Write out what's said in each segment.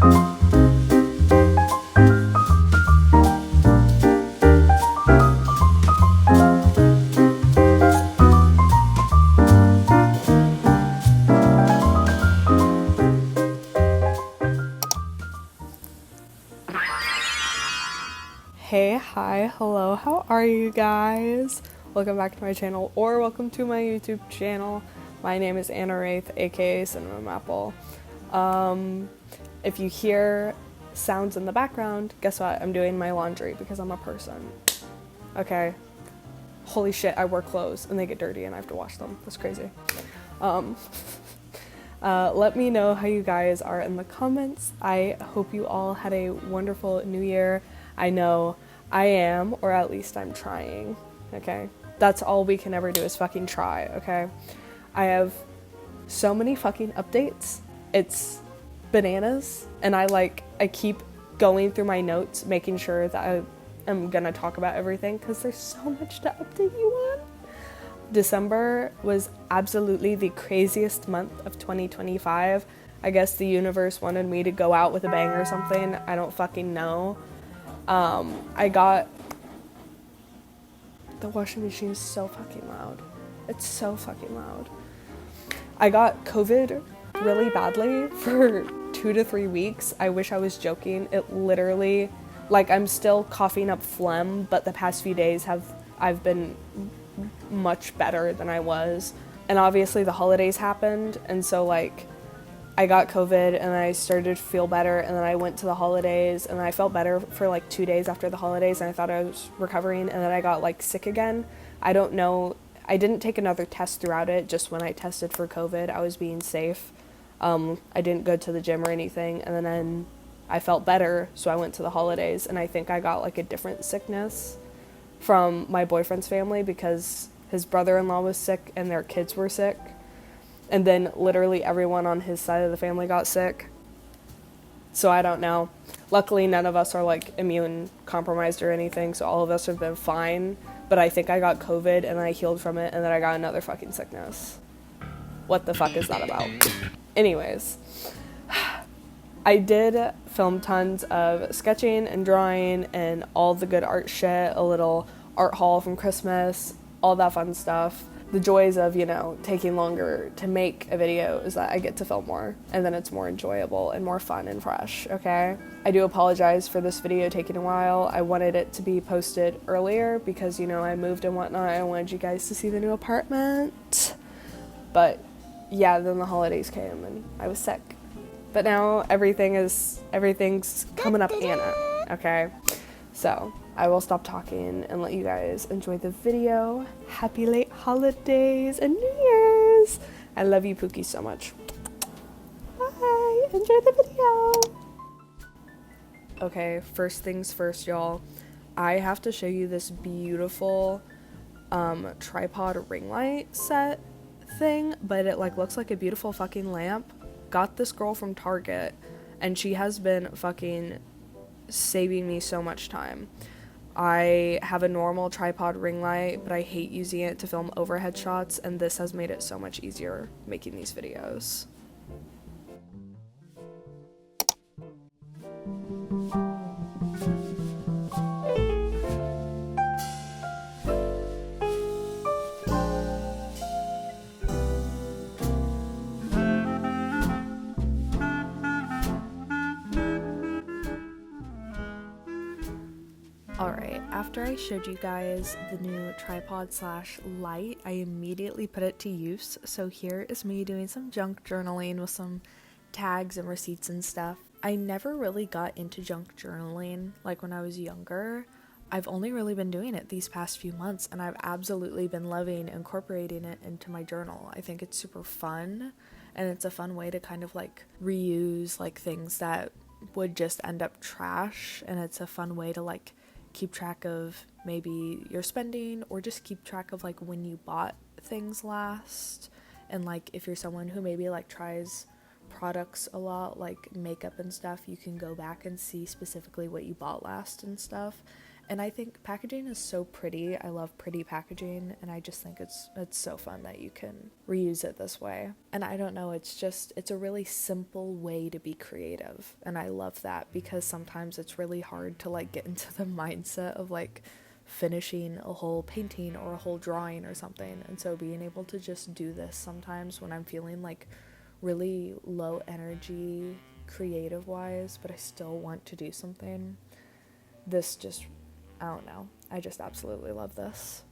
Hey, hi, hello, how are you guys? Welcome back to my channel, or welcome to my YouTube channel. My name is Anna Wraith, aka Cinnamon Apple. If you hear sounds in the background, guess what? I'm doing my laundry because I'm a person. Okay. Holy shit, I wear clothes and they get dirty and I have to wash them. That's crazy. Let me know how you guys are in the comments. I hope you all had a wonderful new year. I know I am, or at least I'm trying, okay? That's all we can ever do is fucking try, okay? I have so many fucking updates. It's bananas, and I keep going through my notes, making sure that I am gonna talk about everything, because there's so much to update you on. December was absolutely the craziest month of 2025. I guess the universe wanted me to go out with a bang or something. I don't fucking know. The washing machine is so fucking loud. It's so fucking loud. I got COVID really badly for 2 to 3 weeks. I wish I was joking. It literally, I'm still coughing up phlegm, but the past few days I've been much better than I was. And obviously the holidays happened, and so I got COVID and I started to feel better, and then I went to the holidays and I felt better for 2 days after the holidays, and I thought I was recovering, and then I got sick again. I don't know. I didn't take another test throughout it. Just when I tested for COVID, I was being safe. I didn't go to the gym or anything, and then I felt better, so I went to the holidays, and I think I got a different sickness from my boyfriend's family because his brother-in-law was sick and their kids were sick. And then literally everyone on his side of the family got sick. So I don't know. Luckily, none of us are immune compromised or anything, so all of us have been fine. But I think I got COVID and I healed from it, and then I got another fucking sickness. What the fuck is that about? Anyways, I did film tons of sketching and drawing and all the good art shit, a little art haul from Christmas, all that fun stuff. The joys of, taking longer to make a video is that I get to film more, and then it's more enjoyable and more fun and fresh, okay? I do apologize for this video taking a while. I wanted it to be posted earlier because, I moved and whatnot. I wanted you guys to see the new apartment. But yeah, then the holidays came and I was sick. But now everything's coming up Anna, okay? So I will stop talking and let you guys enjoy the video. Happy late holidays and New Year's. I love you, Pookie, so much. Bye. Enjoy the video. Okay, first things first, y'all. I have to show you this beautiful tripod ring light set thing, but it looks like a beautiful fucking lamp. Got this girl from Target, and she has been fucking saving me so much time. I have a normal tripod ring light, but I hate using it to film overhead shots, and this has made it so much easier making these videos. Alright, after I showed you guys the new tripod slash light, I immediately put it to use. So here is me doing some junk journaling with some tags and receipts and stuff. I never really got into junk journaling when I was younger. I've only really been doing it these past few months, and I've absolutely been loving incorporating it into my journal. I think it's super fun, and it's a fun way to kind of reuse things that would just end up trash, and it's a fun way to keep track of maybe your spending, or just keep track of when you bought things last. And if you're someone who maybe tries products a lot, makeup and stuff, you can go back and see specifically what you bought last and stuff. And I think packaging is so pretty. I love pretty packaging, and I just think it's so fun that you can reuse it this way. And I don't know, it's a really simple way to be creative, and I love that, because sometimes it's really hard to like get into the mindset of like finishing a whole painting or a whole drawing or something. And so being able to just do this sometimes when I'm feeling like really low energy creative wise, but I still want to do something, this just, I don't know, I just absolutely love this.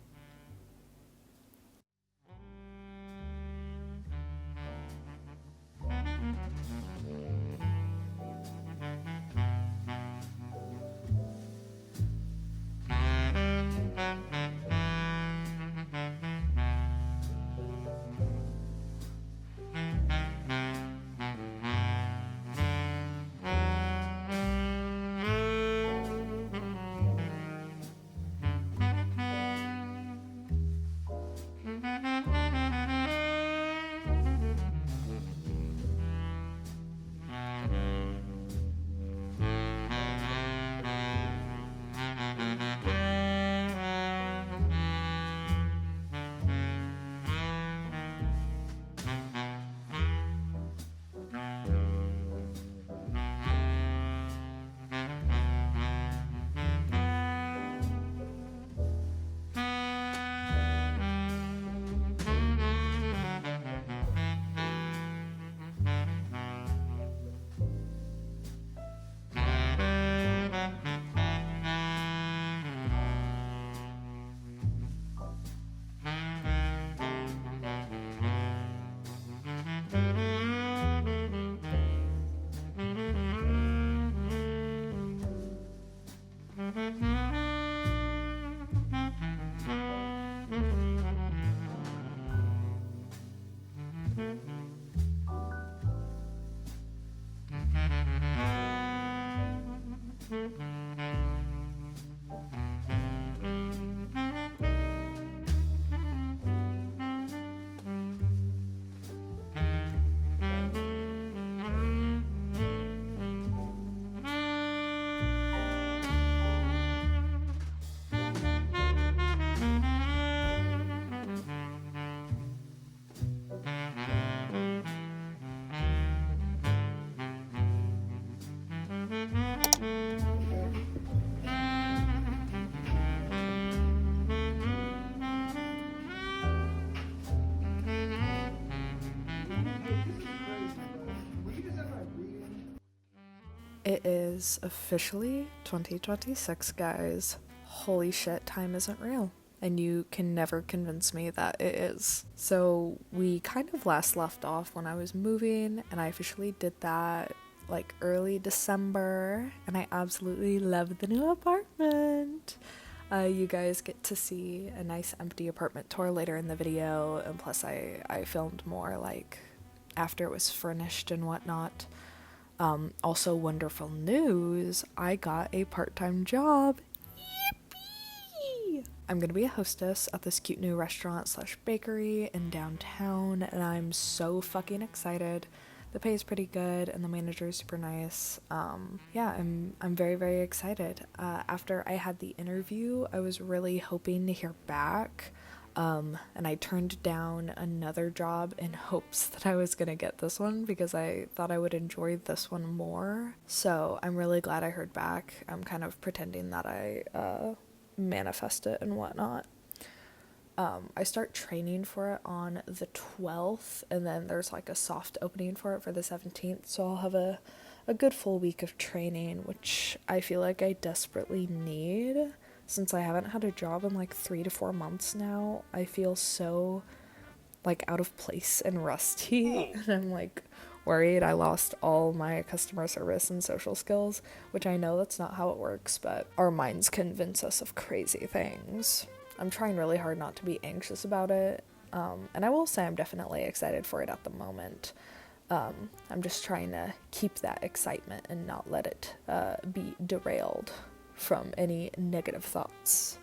It is officially 2026, guys. Holy shit, time isn't real. And you can never convince me that it is. So we kind of last left off when I was moving, and I officially did that like early December, and I absolutely love the new apartment. You guys get to see a nice empty apartment tour later in the video, and plus I filmed more like after it was furnished and whatnot. Also wonderful news, I got a part-time job. Yippee! I'm gonna be a hostess at this cute new restaurant / bakery in downtown, and I'm so fucking excited. The pay is pretty good, and the manager is super nice. Yeah, I'm very, very excited. After I had the interview, I was really hoping to hear back. And I turned down another job in hopes that I was gonna get this one because I thought I would enjoy this one more. So I'm really glad I heard back. I'm kind of pretending that I manifest it and whatnot. I start training for it on the 12th, and then there's like a soft opening for it for the 17th, so I'll have a good full week of training, which I feel like I desperately need. Since I haven't had a job in like 3 to 4 months now, I feel so like out of place and rusty, and I'm like worried I lost all my customer service and social skills, which I know that's not how it works, but our minds convince us of crazy things. I'm trying really hard not to be anxious about it, and I will say I'm definitely excited for it at the moment. I'm just trying to keep that excitement and not let it be derailed from any negative thoughts.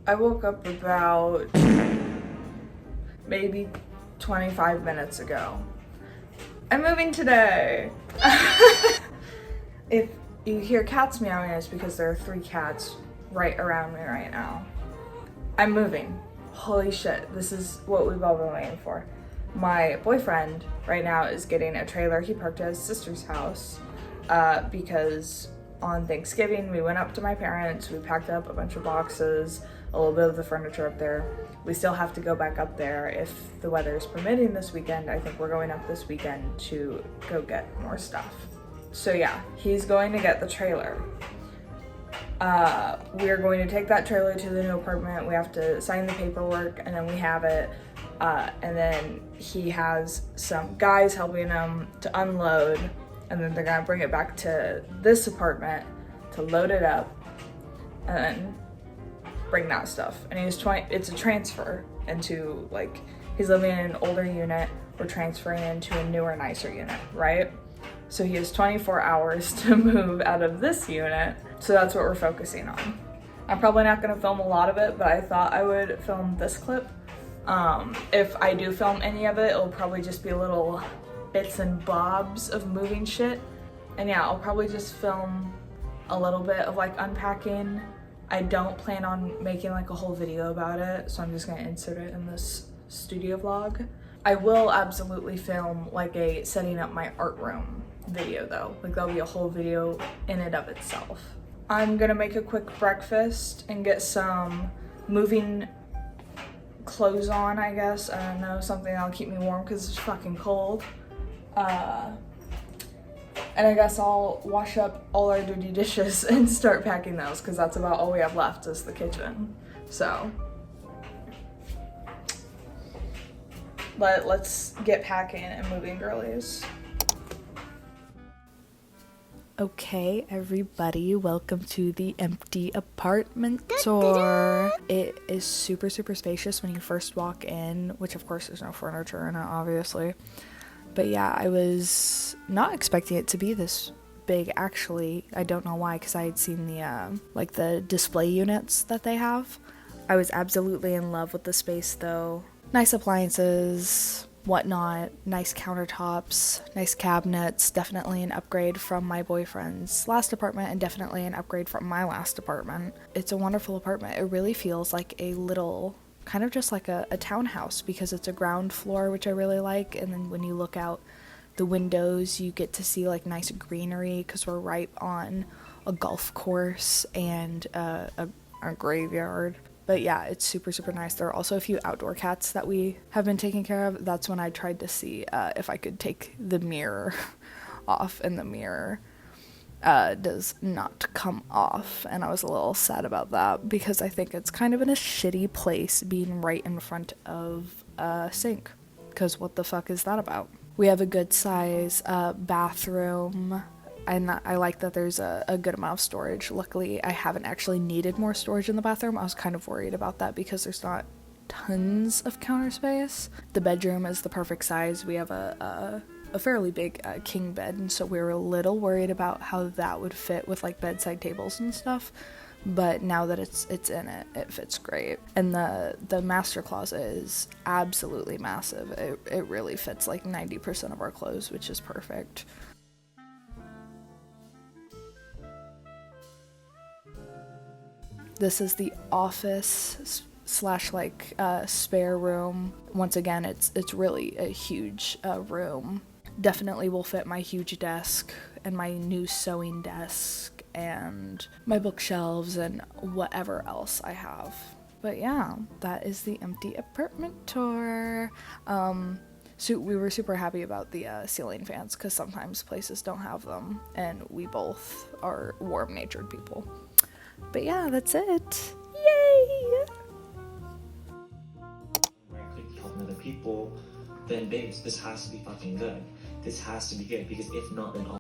I woke up about maybe 25 minutes ago. I'm moving today. If you hear cats meowing, it's because there are 3 cats right around me right now. I'm moving. Holy shit, this is what we've all been waiting for. My boyfriend right now is getting a trailer. He parked at his sister's house because on Thanksgiving we went up to my parents, we packed up a bunch of boxes, a little bit of the furniture up there. We still have to go back up there if the weather is permitting this weekend. I think we're going up this weekend to go get more stuff. So yeah, he's going to get the trailer. We're going to take that trailer to the new apartment. We have to sign the paperwork and then we have it. And then he has some guys helping him to unload, and then they're gonna bring it back to this apartment to load it up and then bring that stuff. And it's a transfer into, like, he's living in an older unit, we're transferring into a newer, nicer unit, right? So he has 24 hours to move out of this unit, so that's what we're focusing on. I'm probably not gonna film a lot of it, but I thought I would film this clip. If I do film any of it, it'll probably just be little bits and bobs of moving shit. And yeah, I'll probably just film a little bit of like unpacking. I don't plan on making like a whole video about it, so I'm just gonna insert it in this studio vlog. I will absolutely film like a setting up my art room video though. Like that'll be a whole video in and of itself. I'm gonna make a quick breakfast and get some moving clothes on, I guess. I don't know, something that'll keep me warm because it's fucking cold. And I guess I'll wash up all our dirty dishes and start packing those because that's about all we have left is the kitchen. So let's get packing and moving, girlies. Okay, everybody, welcome to the empty apartment tour. It is super, super spacious when you first walk in, which of course there's no furniture in it, obviously. But yeah, I was not expecting it to be this big, actually. I don't know why, because I had seen the, like the display units that they have. I was absolutely in love with the space though. Nice appliances, whatnot, nice countertops, nice cabinets, definitely an upgrade from my boyfriend's last apartment and definitely an upgrade from my last apartment. It's a wonderful apartment. It really feels like a little, kind of just like a townhouse because it's a ground floor, which I really like, and then when you look out the windows you get to see like nice greenery because we're right on a golf course and a graveyard. But yeah, it's super, super nice. There are also a few outdoor cats that we have been taking care of. That's when I tried to see if I could take the mirror off, and the mirror does not come off. And I was a little sad about that because I think it's kind of in a shitty place being right in front of a sink. Because what the fuck is that about? We have a good size bathroom. And I like that there's a good amount of storage. Luckily, I haven't actually needed more storage in the bathroom. I was kind of worried about that because there's not tons of counter space. The bedroom is the perfect size. We have a fairly big king bed, and so we were a little worried about how that would fit with like bedside tables and stuff. But now that it's in it, it fits great. And the master closet is absolutely massive. It really fits like 90% of our clothes, which is perfect. This is the office slash like spare room. Once again, it's really a huge room. Definitely will fit my huge desk and my new sewing desk and my bookshelves and whatever else I have. But yeah, that is the empty apartment tour. So we were super happy about the ceiling fans because sometimes places don't have them, and we both are warm-natured people. But yeah, that's it. Yay! Where I could help other people, then babes, this has to be fucking good. This has to be good, because if not, then all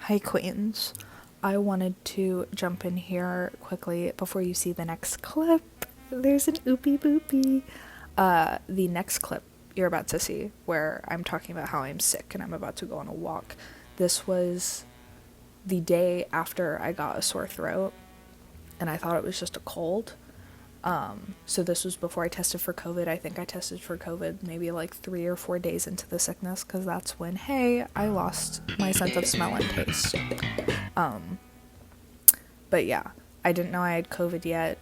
Hi, Queens. I wanted to jump in here quickly before you see the next clip. There's an oopie boopie. The next clip you're about to see, where I'm talking about how I'm sick and I'm about to go on a walk. This was the day after I got a sore throat, and I thought it was just a cold. So this was before I tested for COVID. I think I tested for COVID maybe like 3 or 4 days into the sickness, because that's when, hey, I lost my sense of smell and taste. But yeah, I didn't know I had COVID yet.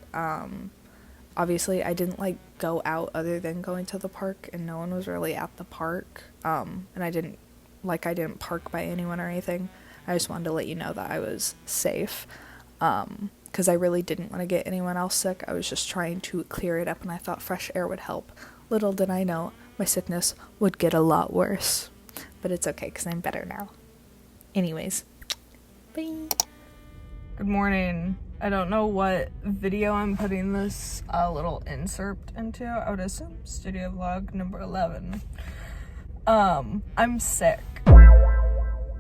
Obviously, I didn't like go out other than going to the park, and no one was really at the park. And I didn't park by anyone or anything. I just wanted to let you know that I was safe. Because I really didn't want to get anyone else sick. I was just trying to clear it up, and I thought fresh air would help. Little did I know, my sickness would get a lot worse. But it's okay, because I'm better now. Anyways, bye. Good morning. I don't know what video I'm putting this little insert into. I would assume studio vlog number 11. I'm sick.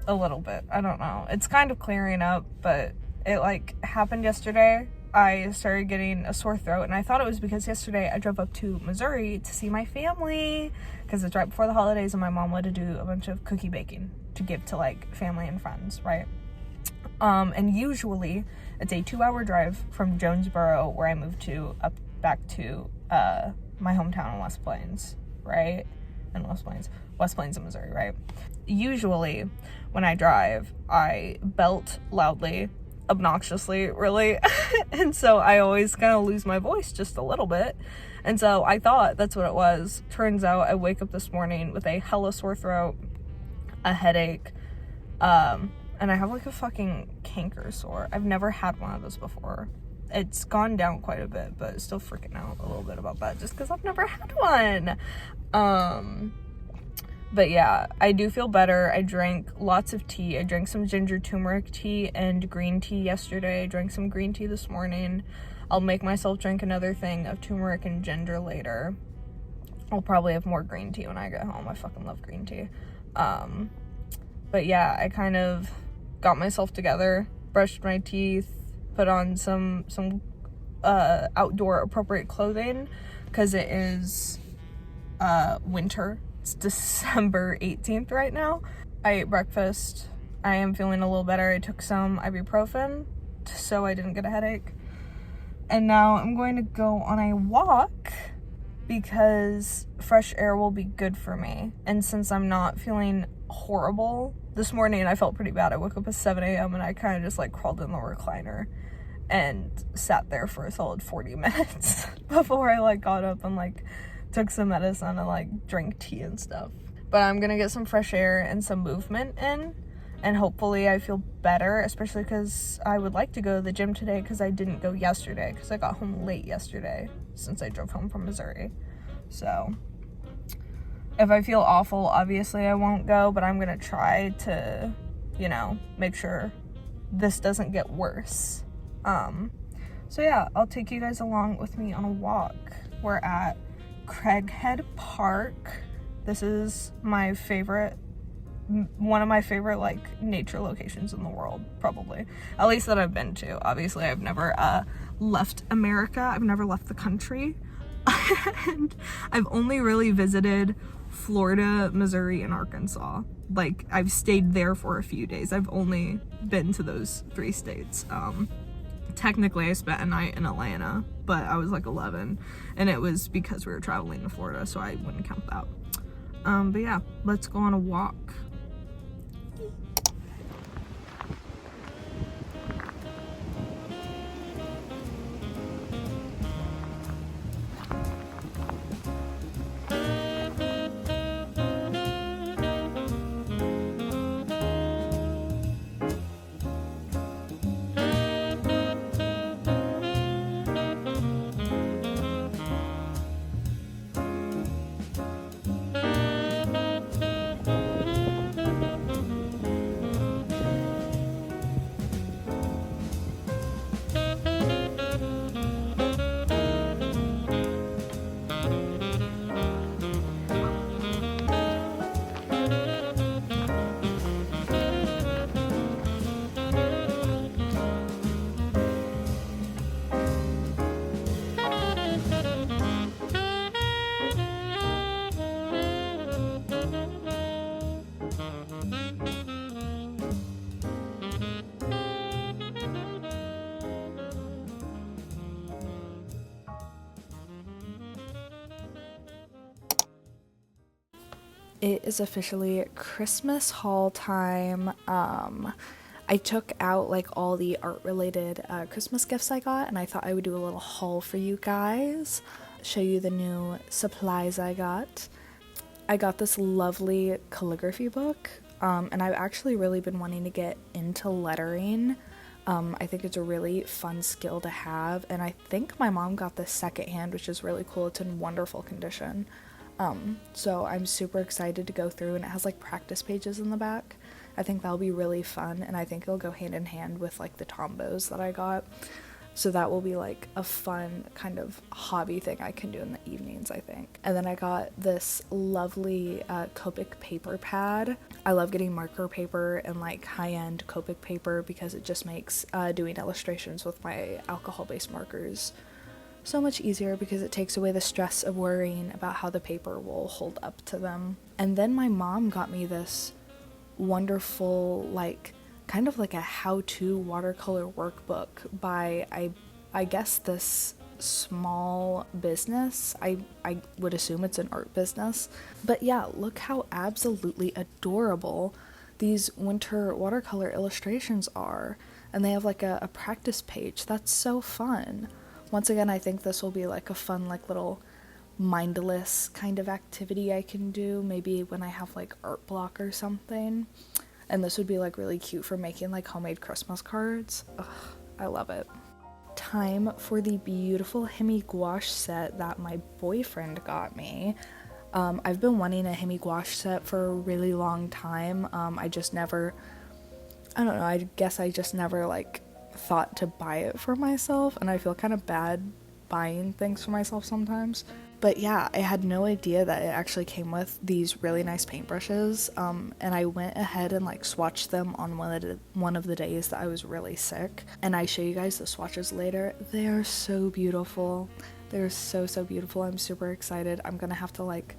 A little bit. I don't know. It's kind of clearing up, but it like happened yesterday. I started getting a sore throat, and I thought it was because yesterday I drove up to Missouri to see my family, because it's right before the holidays and my mom wanted to do a bunch of cookie baking to give to like family and friends, right? And usually it's a 2-hour drive from Jonesboro, where I moved to, up back to my hometown in West Plains, right? In West Plains in Missouri, right? Usually when I drive, I belt loudly, obnoxiously, really. And so I always kind of lose my voice just a little bit. And so I thought that's what it was. Turns out I wake up this morning with a hella sore throat, a headache, and I have like a fucking canker sore. I've never had one of those before. It's gone down quite a bit, but still freaking out a little bit about that just because I've never had one. But yeah, I do feel better. I drank lots of tea. I drank some ginger turmeric tea and green tea yesterday. I drank some green tea this morning. I'll make myself drink another thing of turmeric and ginger later. I'll probably have more green tea when I get home. I fucking love green tea. But yeah, I kind of got myself together, brushed my teeth, put on some outdoor appropriate clothing, because it is winter. It's December 18th right now. I ate breakfast. I am feeling a little better. I took some ibuprofen so I didn't get a headache. And now I'm going to go on a walk because fresh air will be good for me. And since I'm not feeling horrible, this morning I felt pretty bad. I woke up at 7 a.m. and I kind of just like crawled in the recliner and sat there for a solid 40 minutes before I like got up and like took some medicine and like drank tea and stuff. But I'm gonna get some fresh air and some movement in, and hopefully I feel better, especially because I would like to go to the gym today, because I didn't go yesterday because I got home late yesterday since I drove home from Missouri. So if I feel awful, obviously I won't go, but I'm gonna try to, make sure this doesn't get worse. So yeah, I'll take you guys along with me on a walk. We're at Craighead Park. This is my favorite, one of my favorite like nature locations in the world, probably, at least that I've been to. Obviously I've never left America. I've never left the country. And I've only really visited Florida, Missouri, and Arkansas. Like, I've stayed there for a few days. I've only been to those 3 states. Technically I spent a night in Atlanta, but I was like 11, and it was because we were traveling to Florida, so I wouldn't count that. But yeah, let's go on a walk. It is officially Christmas haul time. I took out like all the art related Christmas gifts I got, and I thought I would do a little haul for you guys, show you the new supplies I got. I got this lovely calligraphy book, and I've actually really been wanting to get into lettering. I think it's a really fun skill to have, and I think my mom got this secondhand, which is really cool. It's in wonderful condition. So I'm super excited to go through, and it has like practice pages in the back. I think that'll be really fun, and I think it'll go hand in hand with like the Tombos that I got. So that will be like a fun kind of hobby thing I can do in the evenings, I think. And then I got this lovely Copic paper pad. I love getting marker paper and like high-end Copic paper because it just makes doing illustrations with my alcohol-based markers so much easier, because it takes away the stress of worrying about how the paper will hold up to them. And then my mom got me this wonderful, like, kind of like a how-to watercolor workbook by, I guess, this small business. I would assume it's an art business. But yeah, look how absolutely adorable these winter watercolor illustrations are. And they have like a practice page. That's so fun. Once again, I think this will be like a fun, like little mindless kind of activity I can do, maybe when I have like art block or something. And this would be like really cute for making like homemade Christmas cards. Ugh, I love it. Time for the beautiful Hemi gouache set that my boyfriend got me. I've been wanting a Hemi gouache set for a really long time. I just never like thought to buy it for myself, and I feel kind of bad buying things for myself sometimes. But yeah, I had no idea that it actually came with these really nice paintbrushes, and I went ahead and like swatched them on one of the days that I was really sick, and I show you guys the swatches later. They are so beautiful. They're so beautiful. I'm super excited. I'm gonna have to like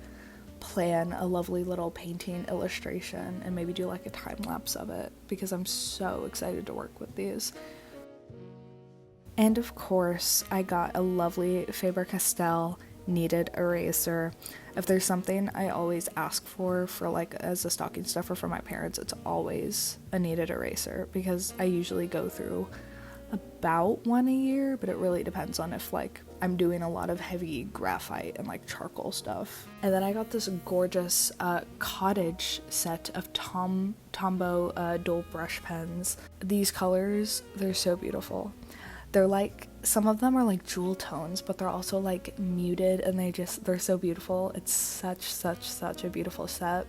plan a lovely little painting illustration and maybe do like a time lapse of it, because I'm so excited to work with these. And of course, I got a lovely Faber-Castell kneaded eraser. If there's something I always ask for like as a stocking stuffer for my parents, it's always a kneaded eraser, because I usually go through about one a year, but it really depends on if like I'm doing a lot of heavy graphite and like charcoal stuff. And then I got this gorgeous cottage set of Tombow dual brush pens. These colors, they're so beautiful. They're like, some of them are like jewel tones, but they're also like muted, and they're so beautiful. It's such a beautiful set.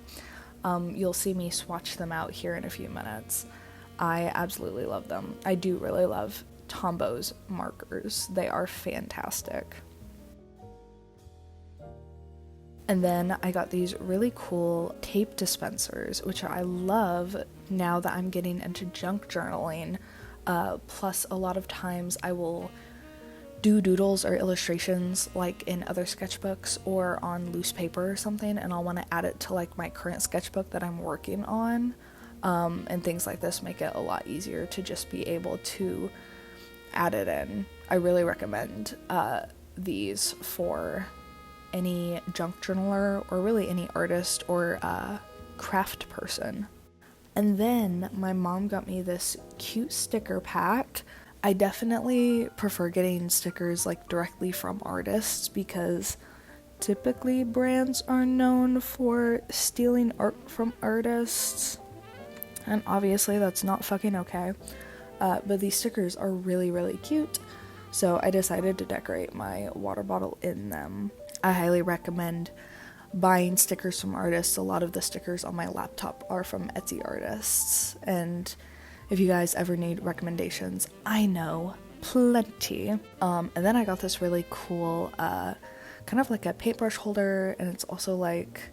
You'll see me swatch them out here in a few minutes. I absolutely love them. I do really love Tombow's markers. They are fantastic. And then I got these really cool tape dispensers, which I love now that I'm getting into junk journaling. Plus a lot of times I will do doodles or illustrations like in other sketchbooks or on loose paper or something, and I'll want to add it to like my current sketchbook that I'm working on, and things like this make it a lot easier to just be able to add it in. I really recommend these for any junk journaler, or really any artist or craft person. And then my mom got me this cute sticker pack. I definitely prefer getting stickers like directly from artists, because typically brands are known for stealing art from artists, and obviously that's not fucking okay. But these stickers are really cute, so I decided to decorate my water bottle in them. I highly recommend buying stickers from artists. A lot of the stickers on my laptop are from Etsy artists, and if you guys ever need recommendations, I know plenty. And then I got this really cool kind of like a paintbrush holder, and it's also like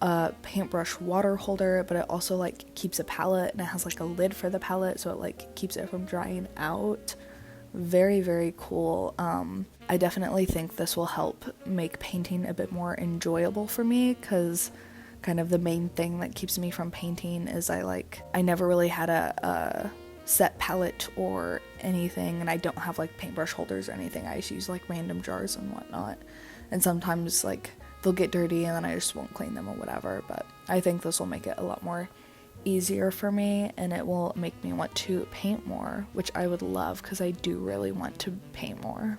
a paintbrush water holder, but it also like keeps a palette, and it has like a lid for the palette, so it like keeps it from drying out. Very cool. I definitely think this will help make painting a bit more enjoyable for me, because kind of the main thing that keeps me from painting is I never really had a set palette or anything, and I don't have like paintbrush holders or anything. I just use like random jars and whatnot, and sometimes like they'll get dirty and then I just won't clean them or whatever. But I think this will make it a lot more easier for me, and it will make me want to paint more, which I would love because I do really want to paint more.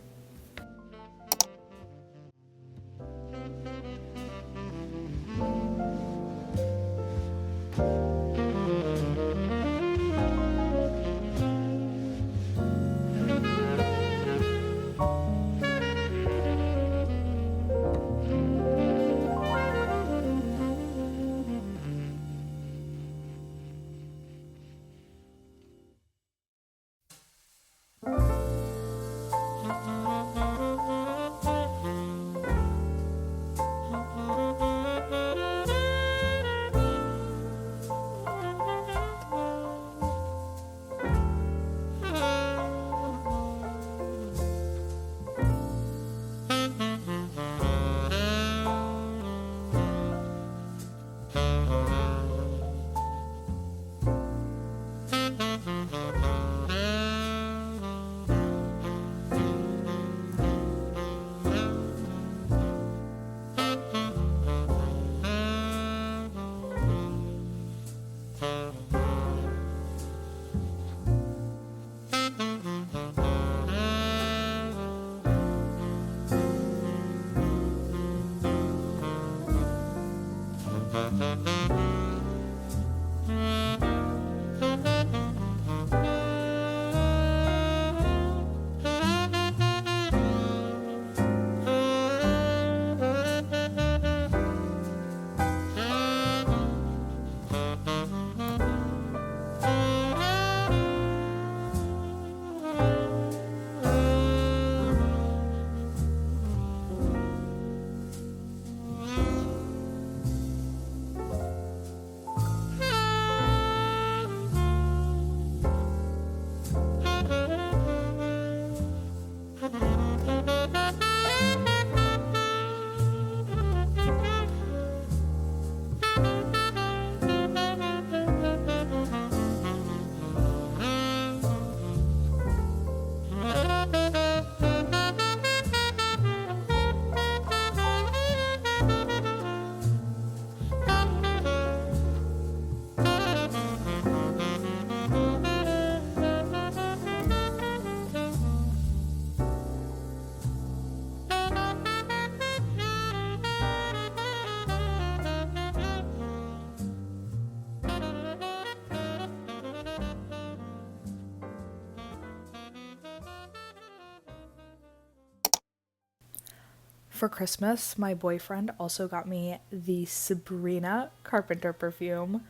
For Christmas, my boyfriend also got me the Sabrina Carpenter perfume.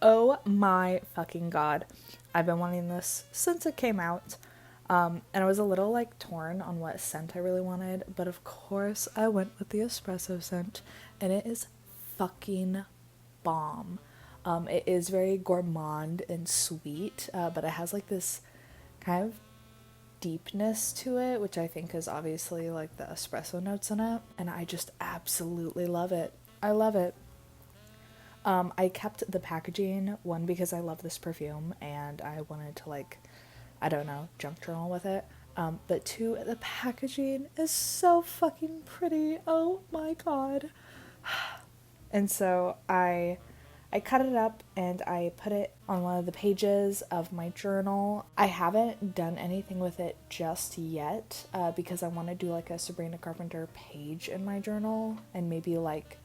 Oh my fucking god. I've been wanting this since it came out. And I was a little like torn on what scent I really wanted, but of course I went with the espresso scent, and it is fucking bomb. It is very gourmand and sweet, but it has like this kind of deepness to it, which I think is obviously like the espresso notes in it, and I just absolutely love it. I love it. I kept the packaging, one, because I love this perfume and I wanted to like, I don't know, junk journal with it. But two, the packaging is so fucking pretty. Oh my god. And so I cut it up and I put it on one of the pages of my journal. I haven't done anything with it just yet because I want to do like a Sabrina Carpenter page in my journal and maybe like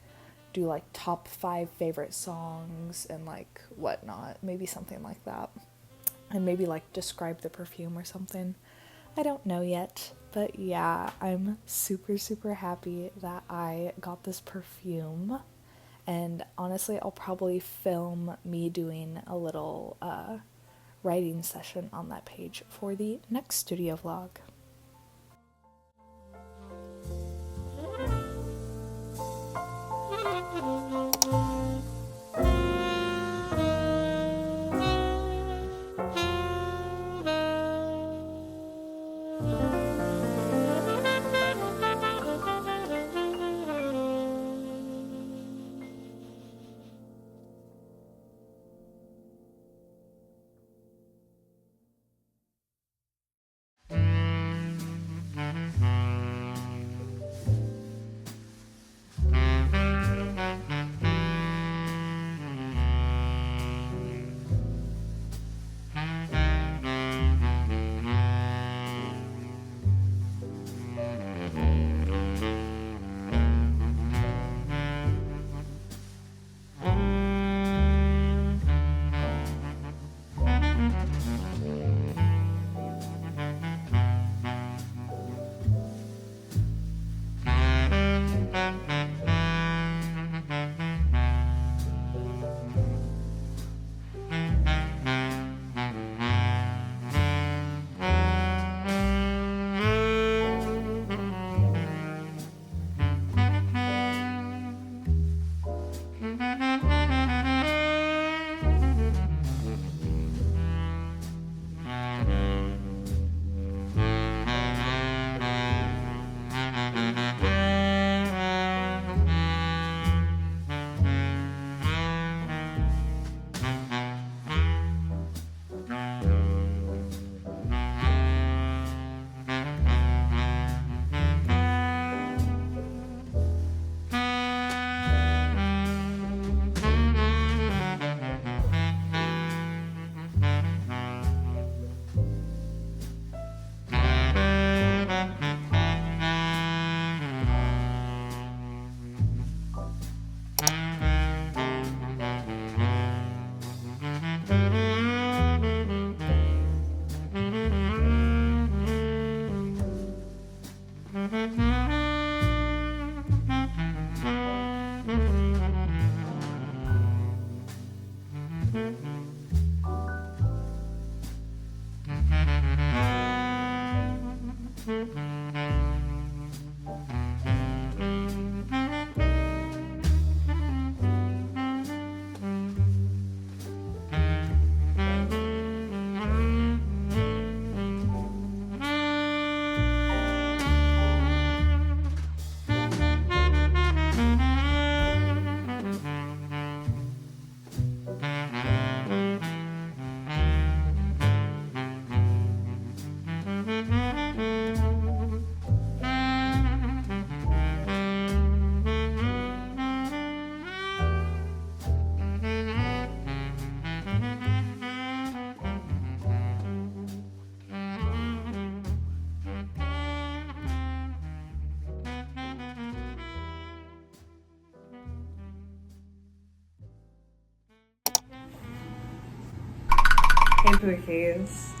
do like top 5 favorite songs and like whatnot, maybe something like that. And maybe like describe the perfume or something. I don't know yet, but yeah, I'm super, super happy that I got this perfume. And honestly, I'll probably film me doing a little writing session on that page for the next studio vlog. quickies.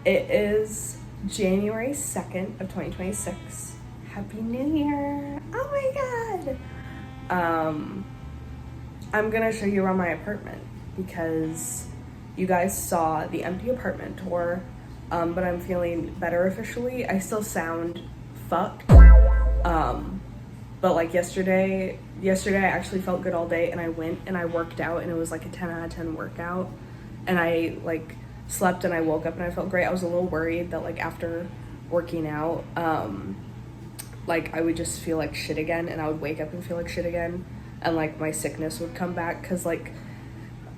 It is January 2nd of 2026. Happy New Year! Oh my god! I'm gonna show you around my apartment because you guys saw the empty apartment tour, but I'm feeling better officially. I still sound fucked, but like yesterday I actually felt good all day, and I went and I worked out, and it was like a 10 out of 10 workout, and I like slept and I woke up and I felt great. I was a little worried that like after working out, like I would just feel like shit again, and I would wake up and feel like shit again, and like my sickness would come back, because like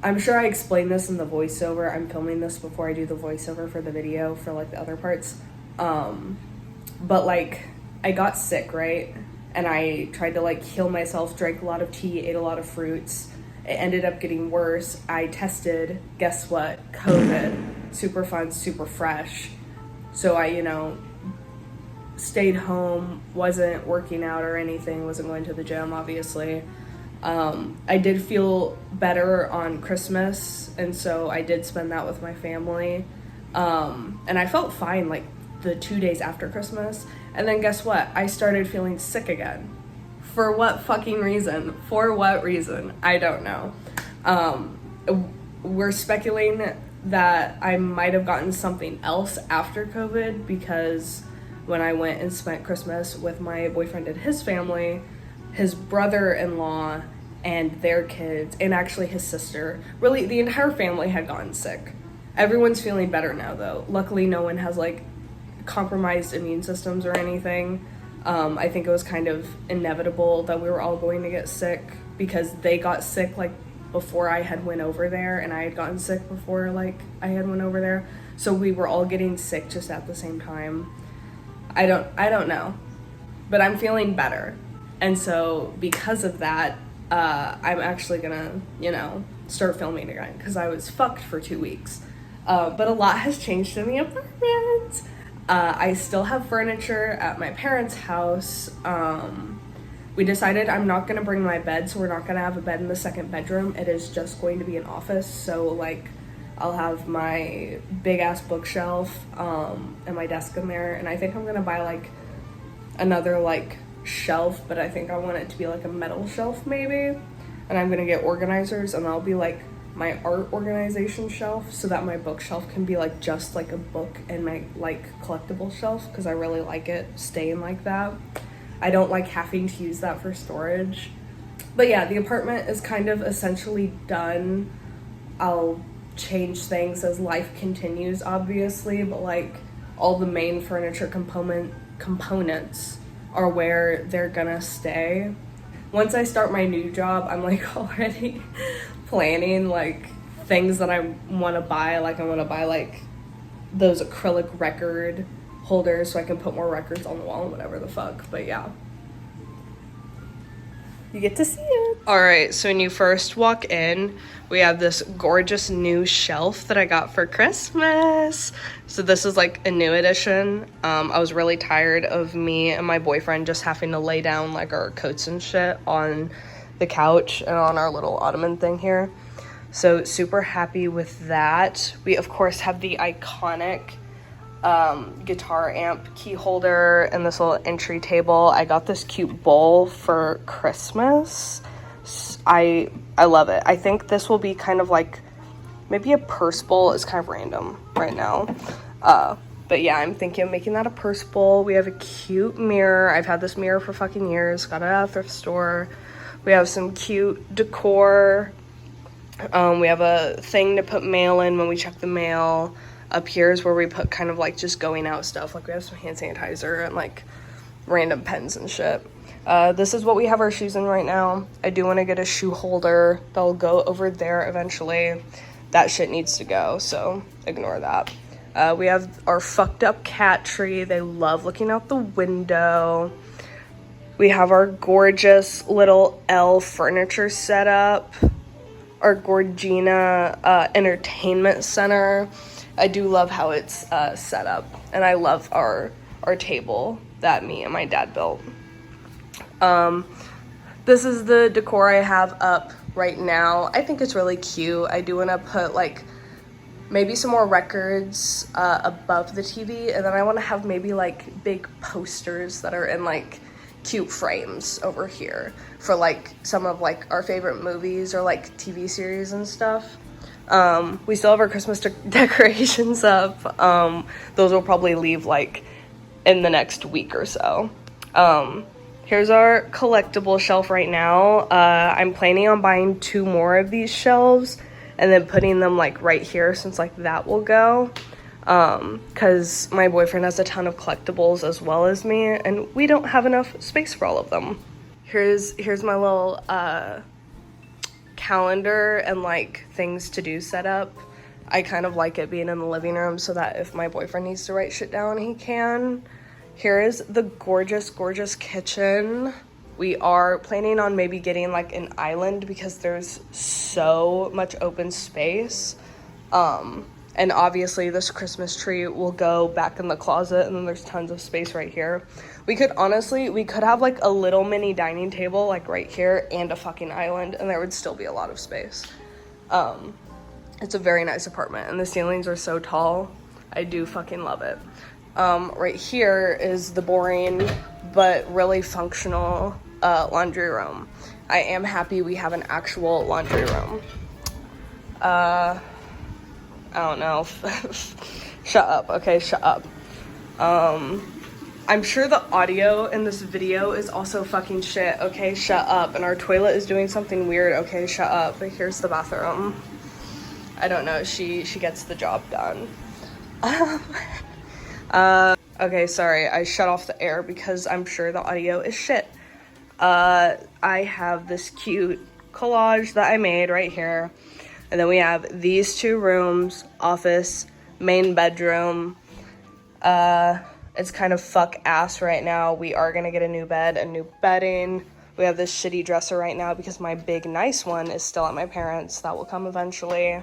I'm sure I explained this in the voiceover. I'm filming this before I do the voiceover for the video for like the other parts, but like I got sick, right? And I tried to like heal myself, drank a lot of tea, ate a lot of fruits. It ended up getting worse. I tested, guess what? COVID. Super fun, super fresh. So I, stayed home, wasn't working out or anything, wasn't going to the gym, obviously. I did feel better on Christmas, and so I did spend that with my family. And I felt fine like the 2 days after Christmas. And then guess what? I started feeling sick again. For what fucking reason? For what reason? I don't know. We're speculating that I might have gotten something else after COVID, because when I went and spent Christmas with my boyfriend and his family, his brother-in-law and their kids, and actually his sister, really the entire family had gotten sick. Everyone's feeling better now though. Luckily no one has like compromised immune systems or anything. I think it was kind of inevitable that we were all going to get sick, because they got sick like before I had went over there, and I had gotten sick before like I had went over there. So we were all getting sick just at the same time. I don't know, but I'm feeling better. And so because of that, I'm actually gonna, start filming again, because I was fucked for 2 weeks. But a lot has changed in the apartment. I still have furniture at my parents' house. We decided I'm not gonna bring my bed, so we're not gonna have a bed in the second bedroom. It is just going to be an office. So like I'll have my big ass bookshelf and my desk in there, and I think I'm gonna buy like another like shelf, but I think I want it to be like a metal shelf maybe, and I'm gonna get organizers, and that'll be like my art organization shelf, so that my bookshelf can be like just like a book and my like collectible shelf, because I really like it staying like that. I don't like having to use that for storage. But yeah, the apartment is kind of essentially done. I'll change things as life continues, obviously, but like all the main furniture components are where they're gonna stay. Once I start my new job, I'm like already planning like things that I want to buy. Like I want to buy like those acrylic record holders so I can put more records on the wall and whatever the fuck. But yeah, you get to see it. All right, so when you first walk in, we have this gorgeous new shelf that I got for Christmas. So this is like a new edition. I was really tired of me and my boyfriend just having to lay down like our coats and shit on the couch and on our little ottoman thing here. So super happy with that. We of course have the iconic guitar amp key holder and this little entry table. I got this cute bowl for Christmas. I love it. I think this will be kind of like maybe a purse bowl. It's kind of random right now. But yeah, I'm thinking of making that a purse bowl. We have a cute mirror. I've had this mirror for fucking years. Got it at a thrift store. We have some cute decor. We have a thing to put mail in when we check the mail. Up here is where we put kind of like just going out stuff. Like we have some hand sanitizer and like random pens and shit. This is what we have our shoes in right now. I do want to get a shoe holder that'll go over there eventually. That shit needs to go, so ignore that. We have our fucked up cat tree. They love looking out the window. We have our gorgeous little L furniture set up. Our Gorgina entertainment center. I do love how it's set up, and I love our table that me and my dad built. This is the decor I have up right now. I think it's really cute. I do want to put like maybe some more records above the TV, and then I want to have maybe like big posters that are in like cute frames over here for like some of like our favorite movies or like TV series and stuff. We still have our Christmas decorations up. Those will probably leave like in the next week or so. Here's our collectible shelf right now. I'm planning on buying 2 more of these shelves and then putting them like right here, since like that will go. Because my boyfriend has a ton of collectibles as well as me, and we don't have enough space for all of them. Here's my little calendar and like things to do set up. I kind of like it being in the living room so that if my boyfriend needs to write shit down, he can. Here is the gorgeous, gorgeous kitchen. We are planning on maybe getting like an island because there's so much open space. And obviously this Christmas tree will go back in the closet, and then there's tons of space right here. We could have like a little mini dining table like right here and a fucking island, and there would still be a lot of space. It's a very nice apartment, and the ceilings are so tall. I do fucking love it. Right here is the boring but really functional laundry room. I am happy we have an actual laundry room. I don't know. Shut up. Okay, shut up. I'm sure the audio in this video is also fucking shit. Okay, shut up. And our toilet is doing something weird. Okay, shut up. But here's the bathroom. I don't know. She gets the job done. Okay, sorry. I shut off the air because I'm sure the audio is shit. I have this cute collage that I made right here. And then we have these 2 rooms, office, main bedroom. It's kind of fuck ass right now. We are gonna get a new bed and new bedding. We have this shitty dresser right now because my big nice one is still at my parents'. That will come eventually.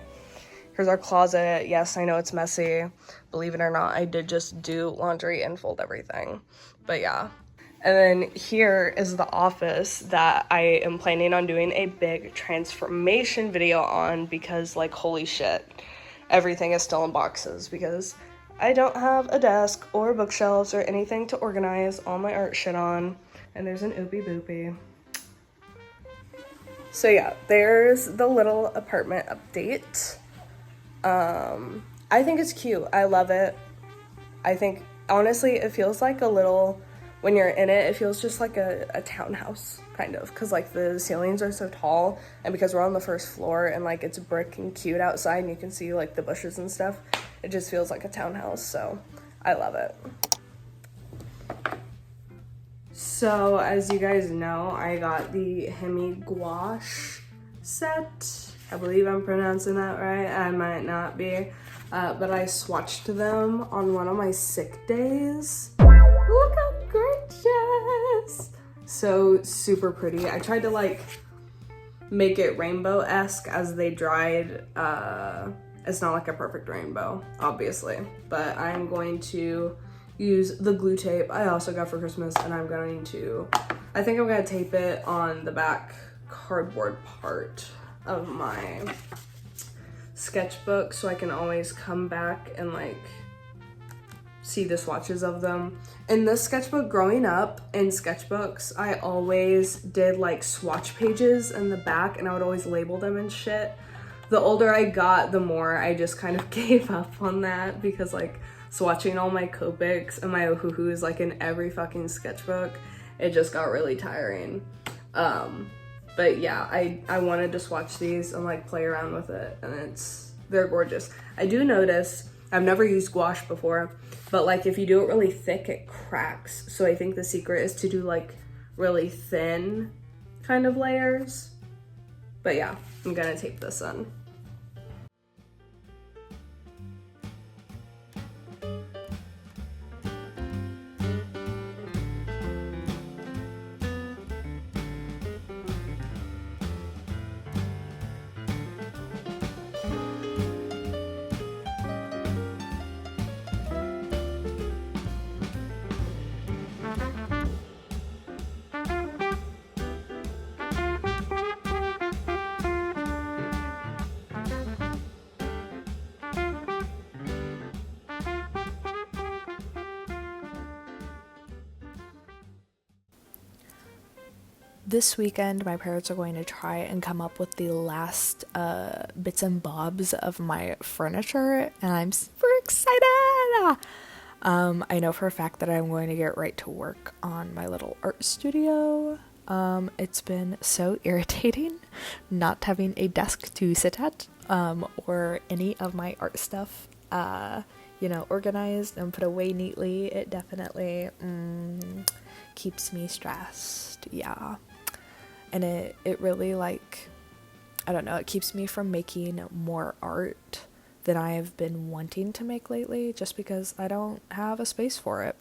Here's our closet. Yes, I know it's messy. Believe it or not, I did just do laundry and fold everything. But yeah. And then here is the office that I am planning on doing a big transformation video on because, like, holy shit, everything is still in boxes because I don't have a desk or bookshelves or anything to organize all my art shit on. And there's an oopie boopie. So yeah, there's the little apartment update. I think it's cute. I love it. I think, honestly, it feels like a little... When you're in it, it feels just like a townhouse, kind of, because, like, the ceilings are so tall, and because we're on the first floor, and, like, it's brick and cute outside, and you can see, like, the bushes and stuff, it just feels like a townhouse, so I love it. So, as you guys know, I got the Hemi Gouache set. I believe I'm pronouncing that right. I might not be, but I swatched them on one of my sick days. Look how gorgeous! So super pretty. I tried to like make it rainbow-esque as they dried. It's not like a perfect rainbow, obviously, but I'm going to use the glue tape I also got for Christmas, and I think I'm gonna tape it on the back cardboard part of my sketchbook so I can always come back and like see the swatches of them. In this sketchbook, growing up in sketchbooks, I always did like swatch pages in the back, and I would always label them and shit. The older I got, the more I just kind of gave up on that because like swatching all my Copics and my Ohuhus like in every fucking sketchbook, it just got really tiring. But yeah, I wanted to swatch these and like play around with it, and they're gorgeous. I do notice, I've never used gouache before, but like if you do it really thick, it cracks. So I think the secret is to do like really thin kind of layers. But yeah, I'm gonna tape this on. this weekend my parents are going to try and come up with the last bits and bobs of my furniture, and I'm super excited. I know for a fact that I'm going to get right to work on my little art studio. It's been so irritating not having a desk to sit at, or any of my art stuff, organized and put away neatly. It definitely keeps me stressed, yeah. And it really, like, I don't know, it keeps me from making more art than I have been wanting to make lately, just because I don't have a space for it.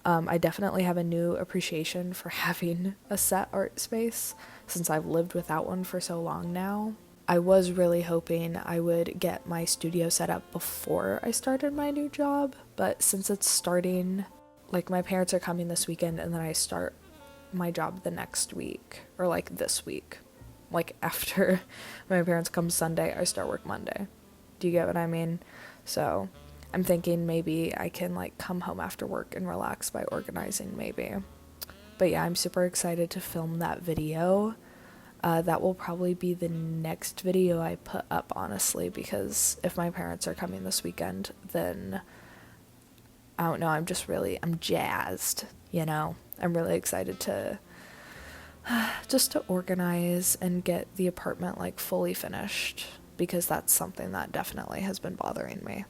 I definitely have a new appreciation for having a set art space since I've lived without one for so long now. I was really hoping I would get my studio set up before I started my new job, but since it's starting, like, my parents are coming this weekend and then I start my job the next week, or like this week. Like, after my parents come Sunday, I start work Monday. Do you get what I mean? So I'm thinking maybe I can, like, come home after work and relax by organizing, maybe. But yeah, I'm super excited to film that video. That will probably be the next video I put up, honestly, because if my parents are coming this weekend, then I don't know, I'm jazzed, you know? I'm really excited to just to organize and get the apartment, like, fully finished, because that's something that definitely has been bothering me.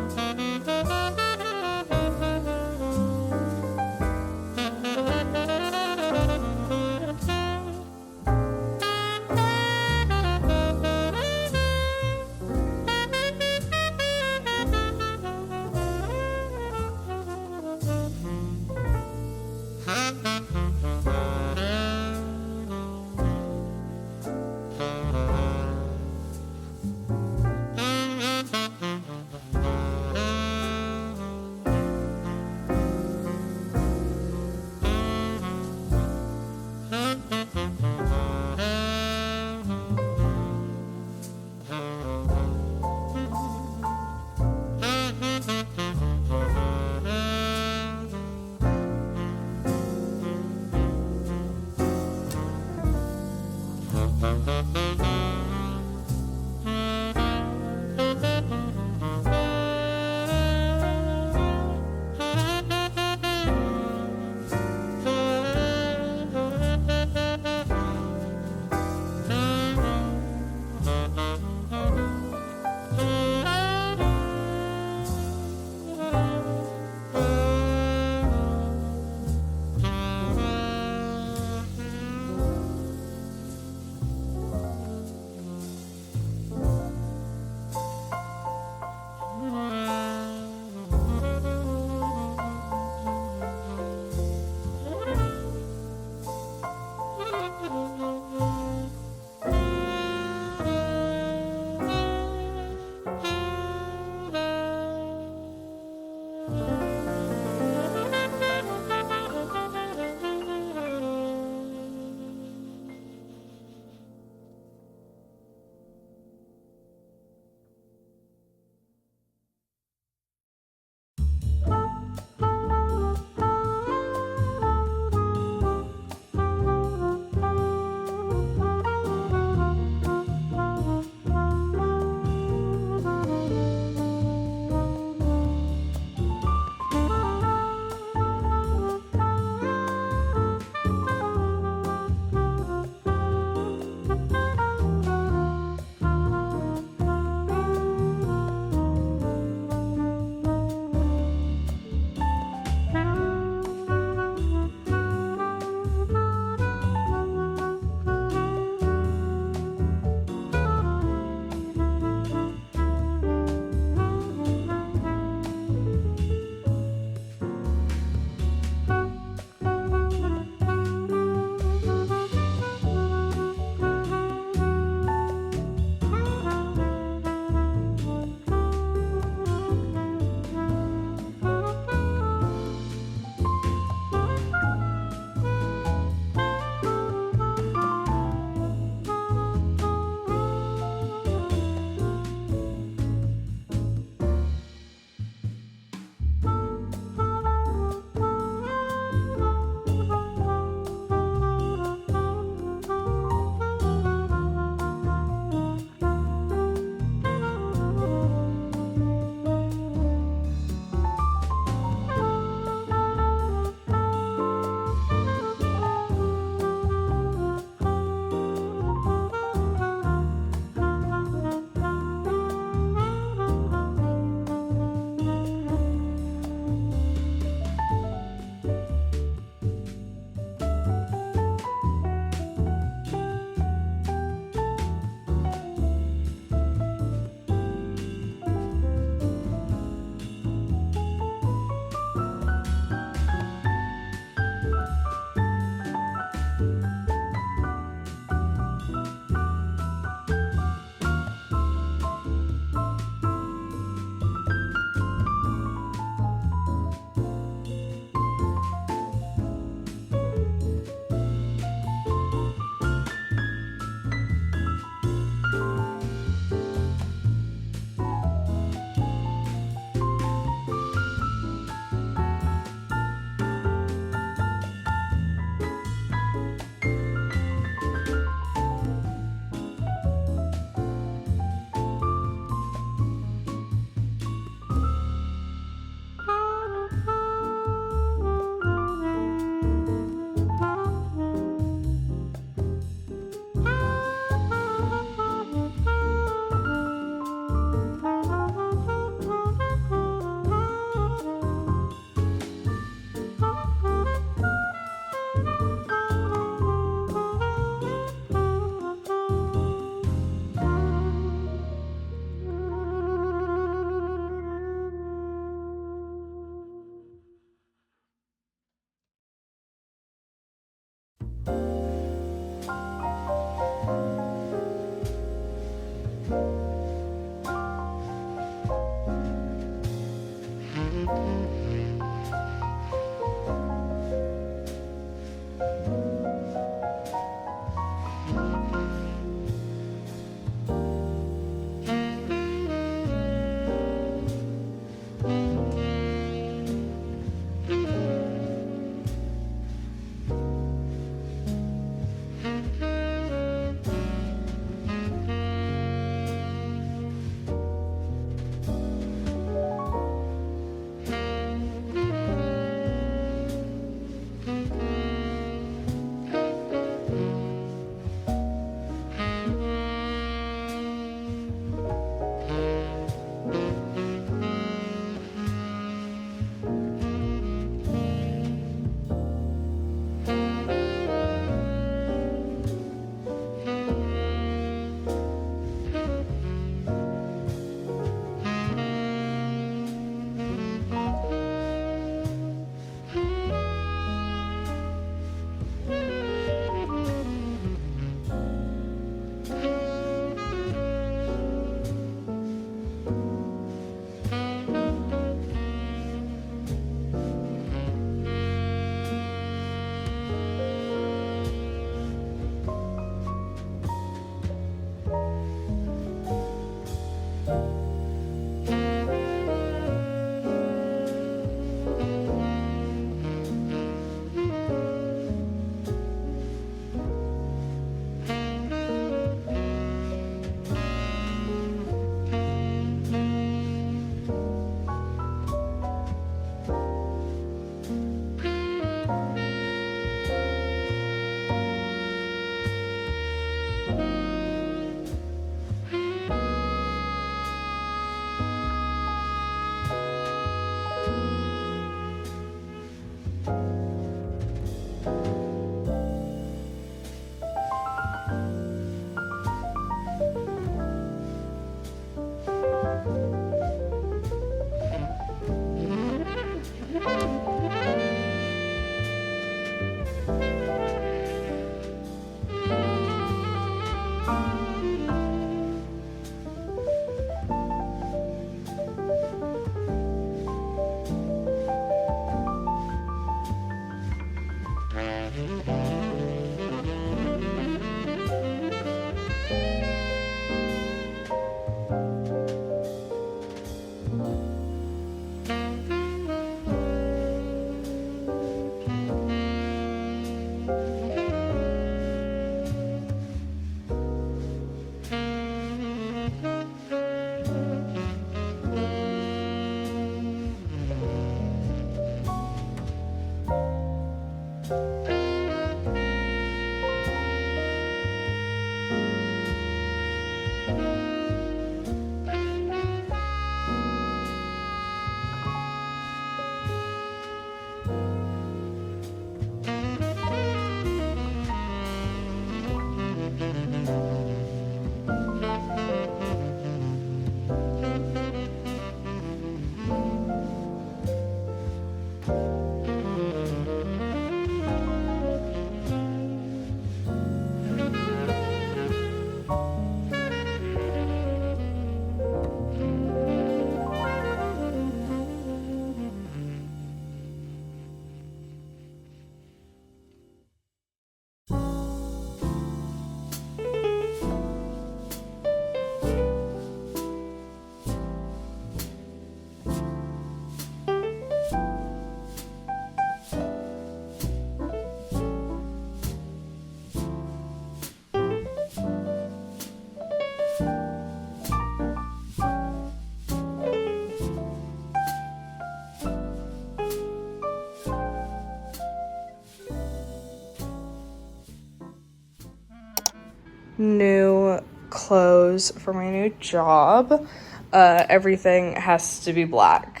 New clothes for my new job. Everything has to be black,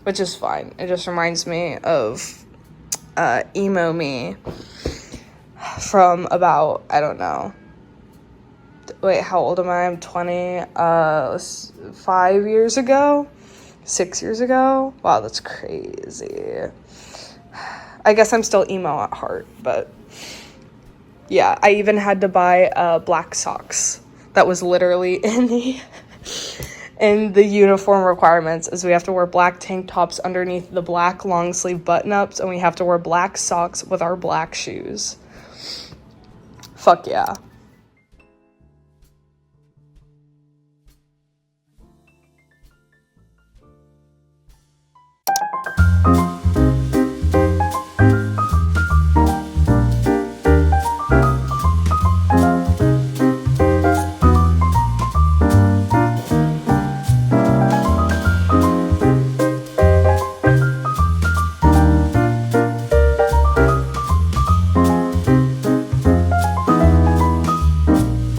which is fine. It just reminds me of emo me from about, I don't know. Wait, how old am I? I'm 20. 5 years ago? 6 years ago? Wow, that's crazy. I guess I'm still emo at heart, but Yeah, I even had to buy black socks. That was literally in the uniform requirements, is we have to wear black tank tops underneath the black long sleeve button-ups, and we have to wear black socks with our black shoes. Fuck yeah.